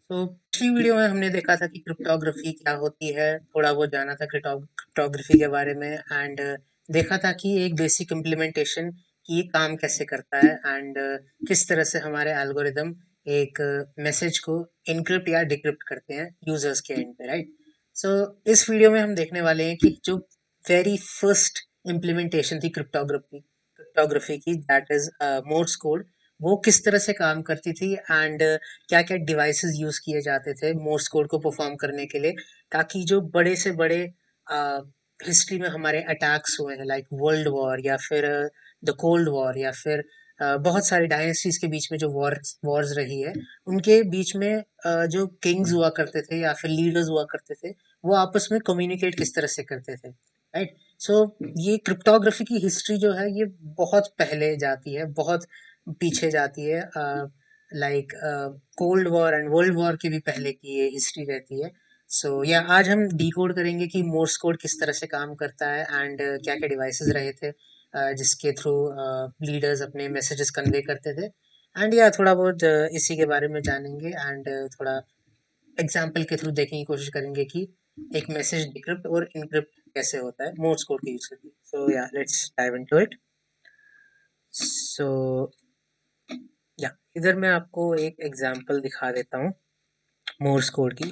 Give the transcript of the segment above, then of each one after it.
तो पिछली वीडियो में हमने देखा था कि क्रिप्टोग्राफी क्या होती है, थोड़ा बहुत जाना था क्रिप्टोग्राफी के बारे में एंड देखा था कि एक बेसिक इम्प्लीमेंटेशन कि ये काम कैसे करता है एंड किस तरह से हमारे एल्गोरिदम एक मैसेज को इनक्रिप्ट या डिक्रिप्ट करते हैं यूजर्स के एंड पे, राइट। सो इस वीडियो में हम देखने वाले हैं कि जो वेरी फर्स्ट इम्प्लीमेंटेशन थी क्रिप्टोग्राफी की, दैट इज मोर्स कोड, वो किस तरह से काम करती थी एंड क्या क्या डिवाइसेस यूज किए जाते थे मोर्स कोड को परफॉर्म करने के लिए, ताकि जो बड़े से बड़े हिस्ट्री में हमारे अटैक्स हुए हैं लाइक वर्ल्ड वॉर या फिर द कोल्ड वॉर या फिर बहुत सारे डायनेस्टीज के बीच में जो वॉर्स रही है, उनके बीच में जो किंग्स हुआ करते थे या फिर लीडर्स हुआ करते थे, वो आपस में कम्युनिकेट किस तरह से करते थे, राइट। सो ये क्रिप्टोग्राफी की हिस्ट्री जो है ये बहुत पहले जाती है, बहुत पीछे जाती है, like cold war and world war के भी पहले की ये हिस्ट्री रहती है। सो या आज हम डिकोड करेंगे कि मोर्स कोड किस तरह से काम करता है एंड क्या क्या डिवाइसेस रहे थे जिसके थ्रू लीडर्स अपने मैसेजेस कन्वे करते थे, एंड या थोड़ा बहुत इसी के बारे में जानेंगे एंड थोड़ा एग्जाम्पल के थ्रू देखने की कोशिश करेंगे कि एक मैसेज डिक्रिप्ट और इनक्रिप्ट कैसे होता है मोर्स कोड के यूज करके। सो या लेट्स डाइव इनटू इट। सो या इधर मैं आपको एक एग्जांपल दिखा देता हूँ मोर्स कोड की।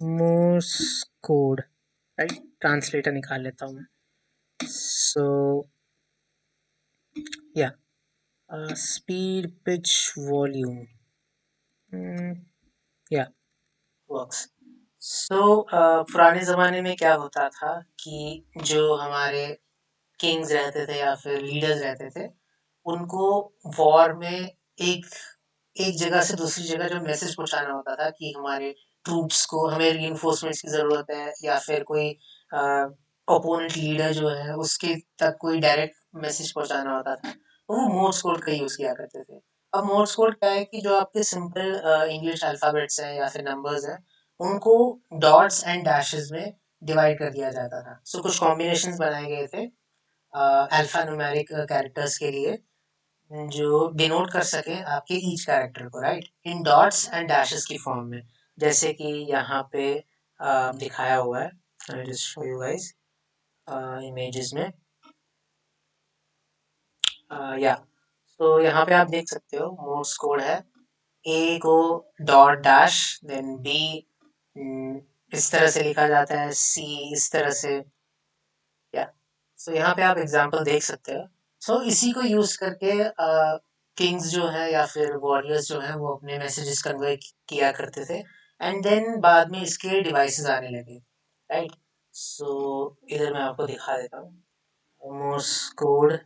मोर्स कोड, राइट, ट्रांसलेटर निकाल लेता हूँ मैं। सो या स्पीड पिच वॉल्यूम, या वर्क्स। सो पुराने ज़माने में क्या होता था कि जो हमारे किंग्स रहते थे या फिर लीडर्स रहते थे, उनको वॉर में एक एक जगह से दूसरी जगह जो मैसेज पहुंचाना होता था कि हमारे ट्रूप्स को हमें रीइंफोर्समेंट्स की ज़रूरत है, या फिर कोई ओपोनेंट लीडर जो है उसके तक कोई डायरेक्ट मैसेज पहुंचाना होता था, तो वो मोर्स कोड का यूज़ किया करते थे। अब मोर्स कोड क्या है कि जो आपके सिंपल इंग्लिश अल्फ़ाबेट्स हैं या फिर नंबर्स हैं, उनको डॉट्स एंड डैशेस में डिवाइड कर दिया जाता था। सो कुछ कॉम्बिनेशंस बनाए गए थे अल्फ़ा न्यूमेरिक कैरेक्टर्स के लिए, जो डिनोट कर सके आपके ईच कैरेक्टर को, right, in dots and dashes की फॉर्म में, जैसे कि यहाँ पे दिखाया हुआ है। I just show you guys images में। या तो यहाँ पे आप देख सकते हो मोर्स कोड है, ए co dot dash, then B इस तरह से लिखा जाता है, सी इस तरह से, या सो यहाँ पे आप एग्जांपल देख सकते हो। सो इसी को यूज करके किंग्स जो है या फिर वॉरियर्स जो है वो अपने मैसेजेस कन्वे किया करते थे, एंड देन बाद में इसके डिवाइसेस आने लगे, राइट। सो इधर मैं आपको दिखा देता हूँ मोर्स कोड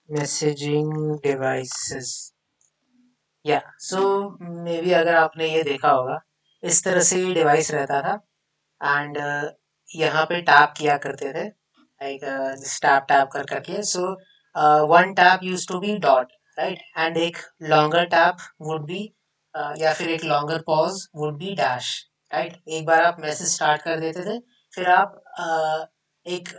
मैसेजिंग डिवाइसेस। या सो मे बी अगर आपने ये देखा होगा, इस तरह से ये डिवाइस रहता था एंड यहाँ पे टैप किया करते थे, लाइक टैप टैप कर करके। So one tap use to be dot, right, and एक लॉन्गर टैप वुड बी या फिर एक longer pause would be dash, right. एक बार आप मैसेज स्टार्ट कर देते थे, फिर आप एक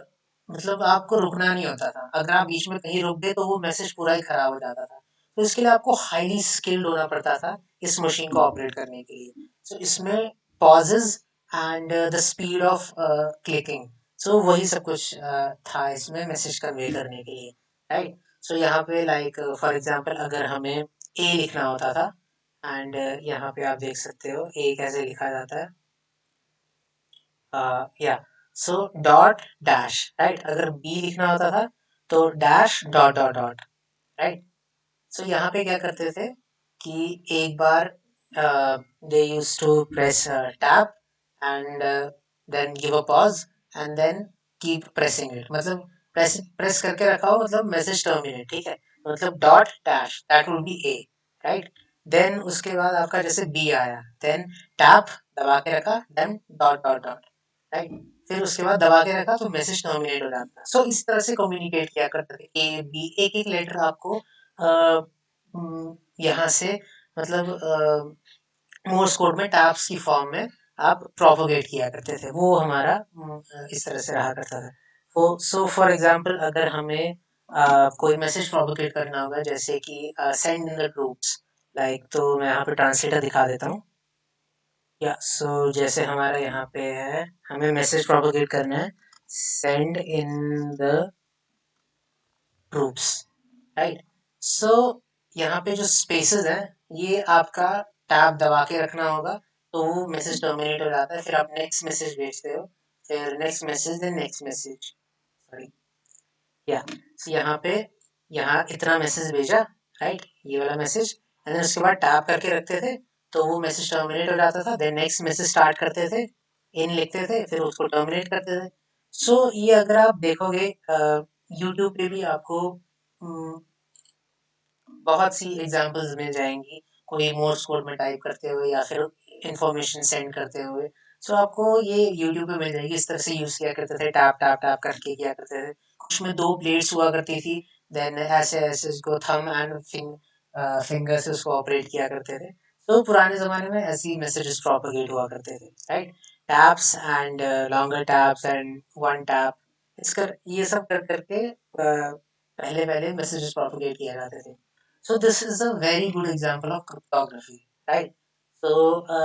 मतलब आपको रुकना नहीं होता था, अगर आप बीच में कहीं रुक गए तो वो मैसेज पूरा ही खराब हो जाता था। तो इसके लिए आपको हाईली स्किल्ड होना पड़ता था इस मशीन को ऑपरेट करने के लिए। सो इसमें pauses and the speed of clicking, so वही सब कुछ था इसमें मैसेज कन्वे करने के लिए, राइट। सो यहाँ पे लाइक फॉर एग्जांपल अगर हमें ए लिखना होता था, एंड यहाँ पे आप देख सकते हो ए कैसे लिखा जाता है, या सो डॉट डैश, राइट। अगर बी लिखना होता था तो dash dot dot dot, right. So यहाँ पे क्या करते थे कि एक बार they use to press tap and then give a pause and then keep pressing it, मतलब प्रेस प्रेस करके रखा हो मतलब मैसेज टर्मिनेट, ठीक है, मतलब dot dash that will be A, right. Then उसके बाद आपका जैसे बी आया, देन टैप दबा के रखा, then dot dot dot, right. फिर उसके बाद दबा के रखा तो मैसेज टर्मिनेट हो जाता है। सो इस तरह से कम्युनिकेट किया करते थे, ए बी, एक एक लेटर आपको यहाँ से मतलब मोर्स कोड में टैप्स की फॉर्म में आप प्रोपोगेट किया करते थे, वो हमारा इस तरह से रहा करता था। सो फॉर एग्जांपल अगर हमें कोई मैसेज प्रोपोगेट करना होगा जैसे कि send in the troops like, तो मैं यहाँ पे ट्रांसलेटर दिखा देता हूँ। या सो जैसे हमारा यहाँ पे है, हमें मैसेज प्रोपोगेट करना है, send in the troops, right. So यहाँ पे जो स्पेसेस हैं, ये आपका टैब दबा के रखना होगा, तो वो मैसेज टर्मिनेट हो जाता है, फिर आप नेक्स्ट मैसेज भेजते हो, फिर next message, then next message, sorry, या यहाँ पे यहाँ इतना मैसेज भेजा, राइट, ये वाला मैसेज, एंड उसके बाद टैप करके रखते थे, तो वो मैसेज टर्मिनेट हो जाता था, देन नेक्स्ट मैसेज स्टार्ट करते थे, इन लिखते थे, फिर उसको टर्मिनेट करते थे। सो ये अगर आप देखोगे यूट्यूब पे भी आपको बहुत सी एग्जांपल्स मिल जाएंगी, कोई मोर्स कोड में टाइप करते हुए या फिर इंफॉर्मेशन सेंड करते हुए। सो आपको ये यूट्यूब पे मिल जाएगी, इस तरह से यूज़ किया करते थे, टैप टैप टैप करके किया करते थे। कुछ में दो प्लेट्स हुआ करती थी, देन ऐसे ऐसे उसको थंब एंड फिंगर से उसको ऑपरेट किया करते थे। तो पुराने ज़माने में ऐसे ही मैसेजेस प्रोपोगेट हुआ करते थे, right. Taps and longer taps and one tap, इस कर ये सब कर करके पहले पहले मैसेजेस प्रोपोगेट किए जाते थे। So this is a very good example of cryptography, right? So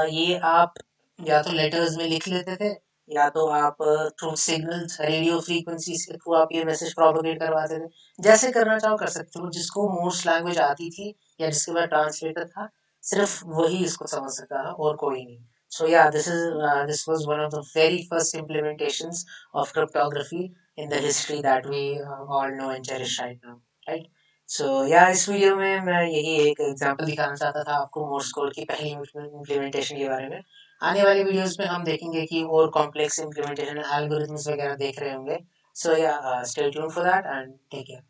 ये आप या तो लेटर्स में लिख लेते थे, या तो आप थ्रू सिग्नल्स, रेडियो फ्रीक्वेंसीज के थ्रू आप ये मैसेज प्रोपोगेट करवाते थे। जैसे करना चाहो कर सकते हो, जिसको मोर्स लैंग्वेज आती थी या जिसके पास ट्रांसलेटर था, सिर्फ वही इसको समझ सकता था और कोई नहीं। So yeah, this was one of the very first implementations of cryptography in the history that we all know and cherish right now, right? सो या इस वीडियो में मैं यही एक एग्जांपल दिखाना चाहता था आपको मोर्स कोड की पहली इम्प्लीमेंटेशन के बारे में। आने वाली वीडियोस में हम देखेंगे कि और कॉम्प्लेक्स इम्प्लीमेंटेशन एल्गोरिथम्स वगैरह देख रहे होंगे। सो या stay tuned for that and take care.